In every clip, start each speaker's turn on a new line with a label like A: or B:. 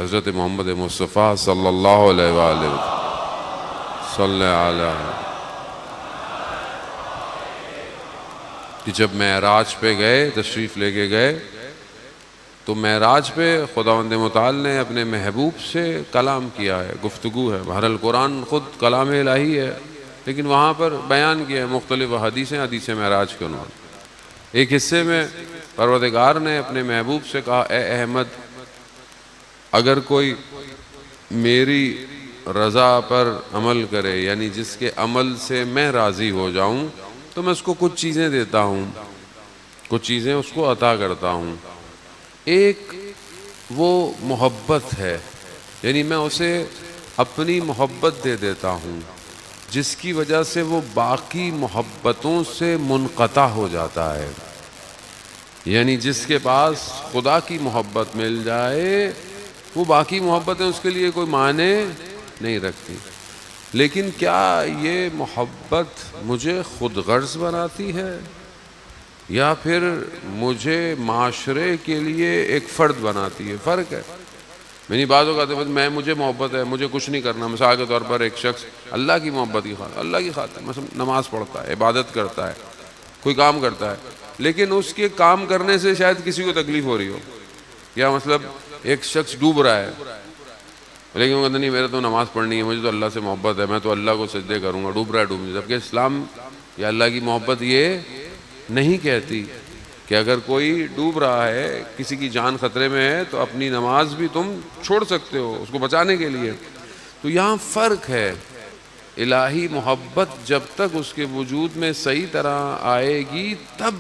A: حضرت محمد مصطفیٰ صلی اللہ علیہ وآلہ صلی علیہ کہ جب معراج پہ گئے، تشریف لے کے گئے، تو معراج پہ خداوند متعال نے اپنے محبوب سے کلام کیا ہے، گفتگو ہے۔ بہرحال قرآن خود کلام الہی ہے، لیکن وہاں پر بیان کیا ہے مختلف حدیثیں، حدیث معراج کے عنوان۔ ایک حصے میں پروردگار نے اپنے محبوب سے کہا، اے احمد، اگر کوئی میری رضا پر عمل کرے، یعنی جس کے عمل سے میں راضی ہو جاؤں، تو میں اس کو کچھ چیزیں دیتا ہوں، کچھ چیزیں اس کو عطا کرتا ہوں۔ ایک وہ محبت ہے، یعنی میں اسے اپنی محبت دے دیتا ہوں، جس کی وجہ سے وہ باقی محبتوں سے منقطع ہو جاتا ہے۔ یعنی جس کے پاس خدا کی محبت مل جائے، وہ باقی محبتیں اس کے لیے کوئی معنی نہیں رکھتی۔ لیکن کیا یہ محبت مجھے خود غرض بناتی ہے، یا پھر مجھے معاشرے کے لیے ایک فرد بناتی ہے؟ فرق ہے۔ میری باتوں کا مجھے محبت ہے، مجھے کچھ نہیں کرنا۔ مثال کے طور پر ایک شخص اللہ کی محبت کی خاطر، اللہ کی خاطر مثلا نماز پڑھتا ہے، عبادت کرتا ہے، کوئی کام کرتا ہے، لیکن اس کے کام کرنے سے شاید کسی کو تکلیف ہو رہی ہو، یا مطلب ایک شخص ڈوب رہا ہے، لیکن وہ کہتا نہیں میرے تو نماز پڑھنی ہے، مجھے تو اللہ سے محبت ہے، میں تو اللہ کو سجدے کروں گا، ڈوب رہا ہے ڈوب، جبکہ اسلام یا اللہ کی محبت یہ نہیں کہتی کہ اگر کوئی ڈوب رہا ہے، کسی کی جان خطرے میں ہے، تو اپنی نماز بھی تم چھوڑ سکتے ہو اس کو بچانے کے لیے۔ تو یہاں فرق ہے۔ الہی محبت جب تک اس کے وجود میں صحیح طرح آئے گی تب،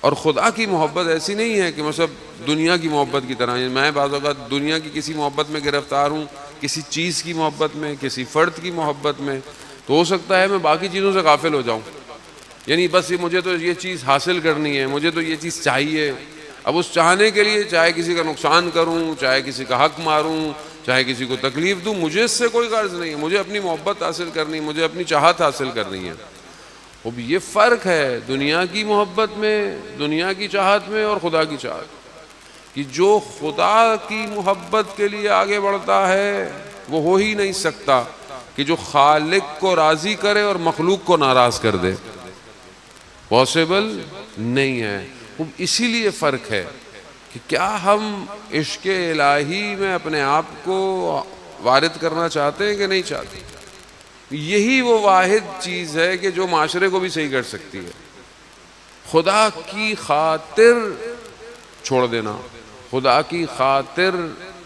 A: اور خدا کی محبت ایسی نہیں ہے کہ مثلا دنیا کی محبت کی طرح۔ میں بعض اوقات دنیا کی کسی محبت میں گرفتار ہوں، کسی چیز کی محبت میں، کسی فرد کی محبت میں، تو ہو سکتا ہے میں باقی چیزوں سے غافل ہو جاؤں۔ یعنی بس مجھے تو یہ چیز حاصل کرنی ہے، مجھے تو یہ چیز چاہیے۔ اب اس چاہنے کے لیے چاہے کسی کا نقصان کروں، چاہے کسی کا حق ماروں، چاہے کسی کو تکلیف دوں، مجھے اس سے کوئی غرض نہیں ہے۔ مجھے اپنی محبت حاصل کرنی، مجھے اپنی چاہت حاصل کرنی ہے۔ اب یہ فرق ہے دنیا کی محبت میں، دنیا کی چاہت میں، اور خدا کی چاہت، کہ جو خدا کی محبت کے لیے آگے بڑھتا ہے وہ ہو ہی نہیں سکتا کہ جو خالق کو راضی کرے اور مخلوق کو ناراض کر دے، پاسبل نہیں ہے۔ اب اسی لیے فرق ہے کہ کیا ہم عشق الہی میں اپنے آپ کو وارد کرنا چاہتے ہیں کہ نہیں چاہتے۔ یہی وہ واحد چیز ہے کہ جو معاشرے کو بھی صحیح کر سکتی ہے۔ خدا کی خاطر چھوڑ دینا، خدا کی خاطر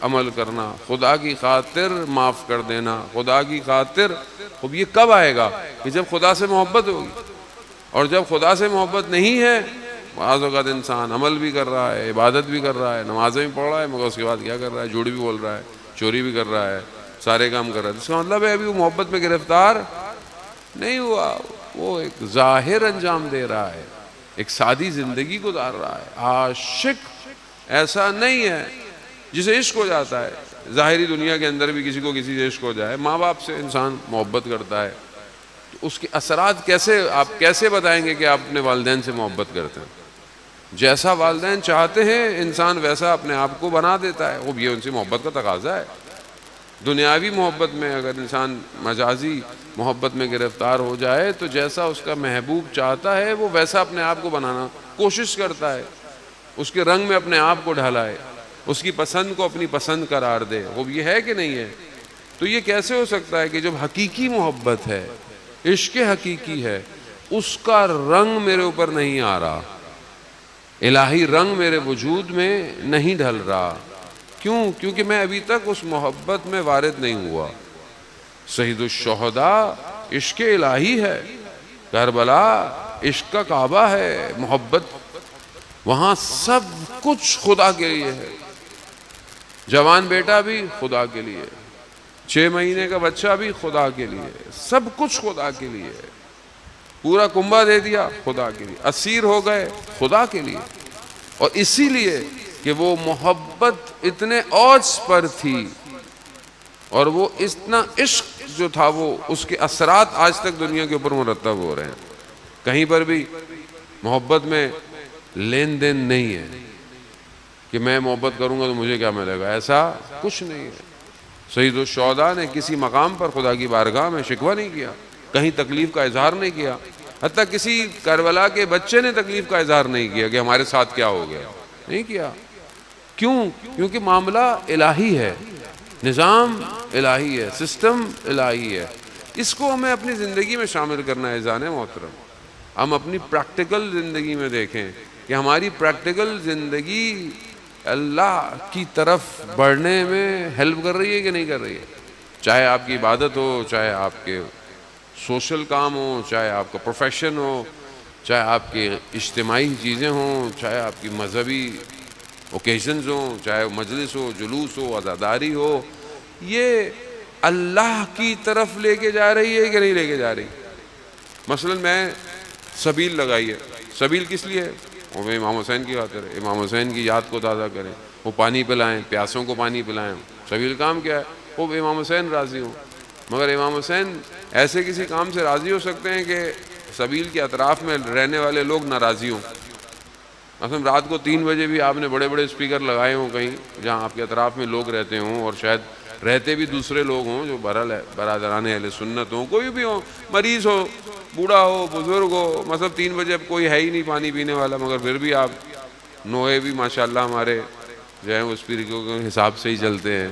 A: عمل کرنا، خدا کی خاطر معاف کر دینا، خدا کی خاطر۔ اب یہ کب آئے گا؟ کہ جب خدا سے محبت ہوگی۔ اور جب خدا سے محبت نہیں ہے، بعض اوقات انسان عمل بھی کر رہا ہے، عبادت بھی کر رہا ہے، نمازیں بھی پڑھ رہا ہے، مگر اس کے بعد کیا کر رہا ہے؟ جھوٹ بھی بول رہا ہے، چوری بھی کر رہا ہے، سارے کام کر رہا ہے۔ اس کا مطلب ہے ابھی وہ محبت میں گرفتار نہیں ہوا، وہ ایک ظاہر انجام دے رہا ہے، ایک سادی زندگی گزار رہا ہے۔ عاشق ایسا نہیں ہے جسے عشق ہو جاتا ہے۔ ظاہری دنیا کے اندر بھی کسی کو کسی سے عشق ہو جائے، ماں باپ سے انسان محبت کرتا ہے، تو اس کے اثرات کیسے، آپ کیسے بتائیں گے کہ آپ اپنے والدین سے محبت کرتے ہیں؟ جیسا والدین چاہتے ہیں انسان ویسا اپنے آپ کو بنا دیتا ہے۔ وہ یہ ان سے محبت کا تقاضا ہے۔ دنیاوی محبت میں اگر انسان مجازی محبت میں گرفتار ہو جائے تو جیسا اس کا محبوب چاہتا ہے وہ ویسا اپنے آپ کو بنانا کوشش کرتا ہے، اس کے رنگ میں اپنے آپ کو ڈھالائے، اس کی پسند کو اپنی پسند قرار دے۔ وہ یہ ہے کہ نہیں ہے؟ تو یہ کیسے ہو سکتا ہے کہ جب حقیقی محبت ہے، عشق حقیقی ہے، اس کا رنگ میرے اوپر نہیں آ رہا، الہی رنگ میرے وجود میں نہیں ڈھل رہا؟ کیوں؟ کیونکہ میں ابھی تک اس محبت میں وارد نہیں ہوا۔ سید الشہداء عشق الہی ہے، کربلا عشق کا کعبہ ہے، محبت وہاں سب کچھ خدا کے لیے ہے۔ جوان بیٹا بھی خدا کے لیے، 6 مہینے کا بچہ بھی خدا کے لیے، سب کچھ خدا کے لیے، پورا کنبہ دے دیا خدا کے لیے، اسیر ہو گئے خدا کے لیے۔ اور اسی لیے کہ وہ محبت اتنے اوج پر تھی، اور وہ اتنا عشق جو تھا وہ اس کے اثرات آج تک دنیا کے اوپر مرتب ہو رہے ہیں۔ کہیں پر بھی محبت میں لین دین نہیں ہے، کہ میں محبت کروں گا تو مجھے کیا ملے گا، ایسا کچھ نہیں ہے۔ سید الشہداء نے کسی مقام پر خدا کی بارگاہ میں شکوہ نہیں کیا، کہیں تکلیف کا اظہار نہیں کیا، حتیٰ کسی کربلا کے بچے نے تکلیف کا اظہار نہیں کیا کہ ہمارے ساتھ کیا ہو گیا، نہیں کیا۔ کیوں؟ کیونکہ معاملہ الہی ہے، نظام الہی ہے، سسٹم الہی ہے۔ اس کو ہمیں اپنی زندگی میں شامل کرنا ہے عزیزان محترم۔ ہم اپنی پریکٹیکل زندگی میں دیکھیں کہ ہماری پریکٹیکل زندگی اللہ کی طرف بڑھنے میں ہیلپ کر رہی ہے کہ نہیں کر رہی ہے، چاہے آپ کی عبادت ہو، چاہے آپ کے سوشل کام ہو، چاہے آپ کا پروفیشن ہو، چاہے آپ کے اجتماعی چیزیں ہوں، چاہے آپ کی مذہبی اوکیزنز ہوں، چاہے مجلس ہو، جلوس ہو، عزاداری ہو، یہ اللہ کی طرف لے کے جا رہی ہے کہ نہیں لے کے جا رہی؟ مثلا میں سبیل لگائی ہے، سبیل کس لیے ہے؟ وہ امام حسین کی خاطر ہے، امام حسین کی یاد کو تازہ کریں، وہ پانی پلائیں، پیاسوں کو پانی پلائیں۔ سبیل کام کیا ہے؟ وہ امام حسین راضی ہوں۔ مگر امام حسین ایسے کسی کام سے راضی ہو سکتے ہیں کہ سبیل کے اطراف میں رہنے والے لوگ ناراضی ہوں؟ مثلا رات کو 3 بجے بھی آپ نے بڑے بڑے اسپیکر لگائے ہوں کہیں جہاں آپ کے اطراف میں لوگ رہتے ہوں، اور شاید رہتے بھی دوسرے لوگ ہوں جو برادران اہل سنت ہوں، کوئی بھی ہو، مریض ہو، بوڑھا ہو، بزرگ ہو، مطلب 3 بجے اب کوئی ہے ہی نہیں پانی پینے والا، مگر پھر بھی آپ نوئے بھی ماشاءاللہ ہمارے جو ہیں وہ اسپیکروں کے حساب سے ہی چلتے ہیں۔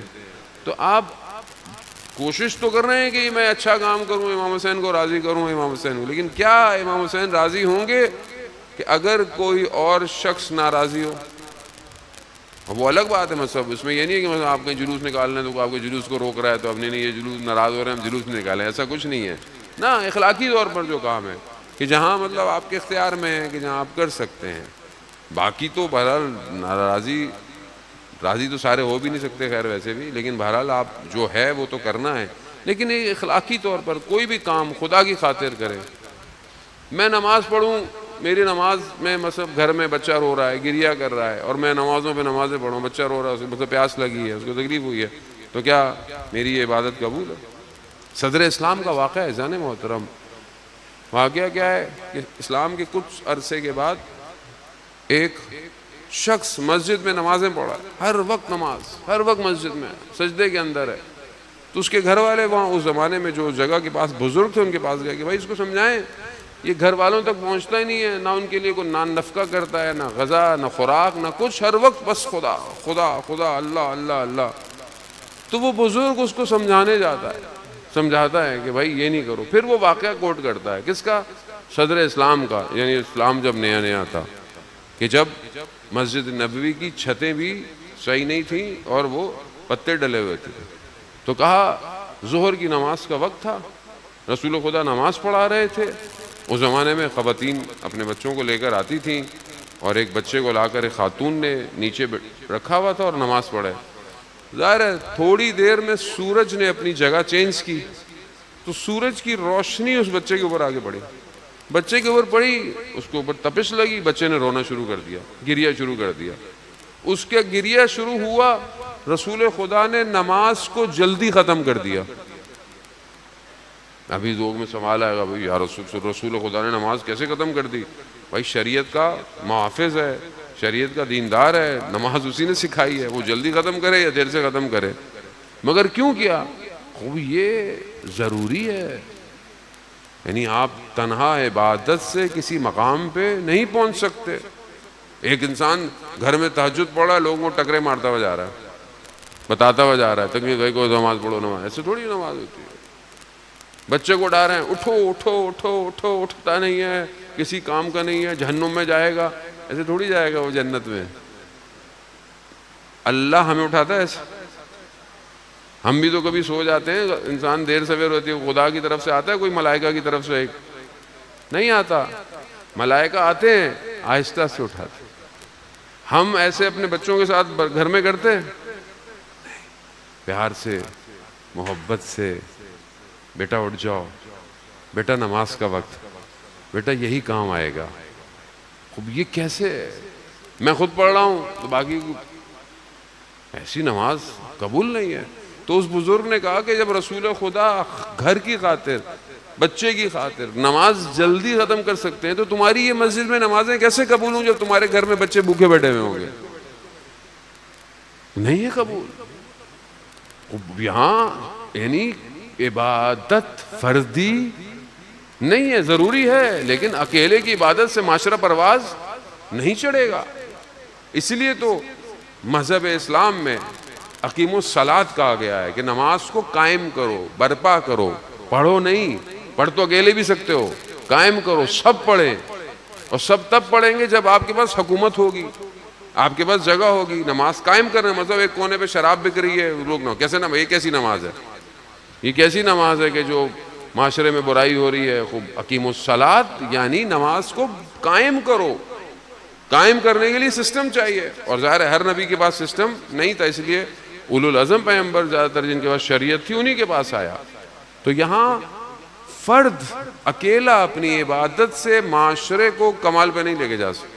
A: تو آپ کوشش تو کر رہے ہیں کہ میں اچھا کام کروں، امام حسین کو راضی کروں، امام حسین کو، لیکن کیا امام حسین راضی ہوں گے کہ اگر کوئی اور شخص ناراضی ہو؟ وہ الگ بات ہے، مطلب اس میں یہ نہیں ہے کہ مثلا آپ کہیں جلوس نکالنا ہے تو آپ کے جلوس کو روک رہا ہے تو اب نہیں یہ جلوس ناراض ہو رہے ہیں ہم جلوس نہیں نکالیں، ایسا کچھ نہیں ہے نا۔ اخلاقی طور پر جو کام ہے کہ جہاں مطلب آپ کے اختیار میں ہے کہ جہاں آپ کر سکتے ہیں، باقی تو بہرحال راضی تو سارے ہو بھی نہیں سکتے خیر ویسے بھی، لیکن بہرحال آپ جو ہے وہ تو کرنا ہے۔ لیکن ایک اخلاقی طور پر کوئی بھی کام خدا کی خاطر کرے۔ میں نماز پڑھوں، میری نماز میں مثلا گھر میں بچہ رو رہا ہے، گریا کر رہا ہے، اور میں نمازوں پہ نمازیں پڑھوں، بچہ رو رہا ہے، اس کو مطلب پیاس لگی ہے، اس کو تکلیف ہوئی ہے، تو کیا میری یہ عبادت قبول ہے؟ صدر اسلام کا واقعہ ہے عزیزان محترم۔ واقعہ کیا ہے کہ اسلام کے کچھ عرصے کے بعد ایک شخص مسجد میں نمازیں پڑھا، ہر وقت نماز، ہر وقت مسجد میں سجدے کے اندر ہے، تو اس کے گھر والے وہاں اس زمانے میں جو جگہ کے پاس بزرگ تھے ان کے پاس گئے کہ بھائی اس کو سمجھائیں، یہ گھر والوں تک پہنچتا ہی نہیں ہے، نہ ان کے لیے کوئی نان نفقہ کرتا ہے، نہ غذا، نہ خوراک، نہ کچھ، ہر وقت بس خدا خدا خدا، اللہ اللہ اللہ۔ تو وہ بزرگ اس کو سمجھاتا ہے کہ بھائی یہ نہیں کرو۔ پھر وہ واقعہ کوٹ کرتا ہے، کس کا؟ صدر اسلام کا، یعنی اسلام جب نیا نیا تھا، کہ جب مسجد نبوی کی چھتیں بھی صحیح نہیں تھیں اور وہ پتے ڈلے ہوئے تھے، تو کہا ظہر کی نماز کا وقت تھا، رسول خدا نماز پڑھا رہے تھے، اس زمانے میں خواتین اپنے بچوں کو لے کر آتی تھیں، اور ایک بچے کو لا کر ایک خاتون نے نیچے رکھا ہوا تھا اور نماز پڑھے۔ ظاہر ہے تھوڑی دیر میں سورج نے اپنی جگہ چینج کی، تو سورج کی روشنی اس بچے کے اوپر آگے پڑی، بچے کے اوپر پڑی، اس کے اوپر تپش لگی، بچے نے رونا شروع کر دیا، گریا شروع کر دیا۔ اس کے گریا شروع ہوا، رسول خدا نے نماز کو جلدی ختم کر دیا۔ ابھی لوگ میں سوال آئے گا بھائی یا رسول خدا نے نماز کیسے ختم کر دی؟ بھائی شریعت کا محافظ ہے، شریعت کا دیندار ہے، نماز اسی نے سکھائی ہے، وہ جلدی ختم کرے یا دیر سے ختم کرے، مگر کیوں کیا؟ خوب یہ ضروری ہے، یعنی آپ تنہا عبادت سے کسی مقام پہ نہیں پہنچ سکتے۔ ایک انسان گھر میں تہجد پڑھا، لوگوں کو ٹکرے مارتا ہوا جا رہا ہے، بتاتا ہوا جا رہا ہے تکبیر بھائی کو نماز پڑھو، نماز ایسے تھوڑی نماز ہوتی ہے۔ بچے کو ڈا رہے ہیں، اٹھو اٹھو اٹھو اٹھو، اٹھتا نہیں ہے، کسی کام کا نہیں ہے، جہنم میں جائے گا، ایسے تھوڑی جائے گا وہ جنت میں۔ اللہ ہمیں اٹھاتا ہے ایسے؟ ہم بھی تو کبھی سو جاتے ہیں، انسان دیر سویر ہوتی ہے، خدا کی طرف سے آتا ہے کوئی ملائکہ کی طرف سے؟ ایک نہیں آتا، ملائکہ آتے ہیں آہستہ سے اٹھاتے۔ ہم ایسے اپنے بچوں کے ساتھ گھر میں کرتے ہیں پیار سے، محبت سے، بیٹا اٹھ جاؤ، بیٹا نماز کا وقت، بیٹا یہی کام آئے گا۔ خوب یہ کیسے ہے؟ میں خود پڑھ رہا ہوں تو باقی ایسی نماز قبول نہیں ہے۔ تو اس بزرگ نے کہا کہ جب رسول خدا گھر کی خاطر، بچے کی خاطر نماز جلدی ختم کر سکتے ہیں، تو تمہاری یہ مسجد میں نمازیں کیسے قبول ہوں جب تمہارے گھر میں بچے بھوکے بیٹھے ہوئے ہوں گے؟ نہیں ہے قبول۔ یہاں یعنی عبادت فردی نہیں ہے، ضروری ہے، لیکن اکیلے کی عبادت سے معاشرہ پرواز نہیں چڑھے گا۔ اس لیے تو مذہب اسلام میں اقیم الصلاۃ کہا گیا ہے کہ نماز کو قائم کرو، برپا کرو، پڑھو نہیں، پڑھ تو اکیلے بھی سکتے ہو، قائم کرو، سب پڑھیں، اور سب تب پڑھیں گے جب آپ کے پاس حکومت ہوگی، آپ کے پاس جگہ ہوگی۔ نماز قائم کرنے مطلب ایک کونے پہ شراب بک رہی ہے، لوگ نہ کیسے یہ کیسی نماز ہے، یہ کیسی نماز ہے کہ جو معاشرے میں برائی ہو رہی ہے۔ خوب اقیم الصلاۃ یعنی نماز کو قائم کرو، قائم کرنے کے لیے سسٹم چاہیے، اور ظاہر ہے ہر نبی کے پاس سسٹم نہیں تھا، اس لیے اولو العزم پیغمبر زیادہ تر جن کے پاس شریعت تھی انہی کے پاس آیا۔ تو یہاں فرد اکیلا اپنی عبادت سے معاشرے کو کمال پہ نہیں لے کے جا سکتا۔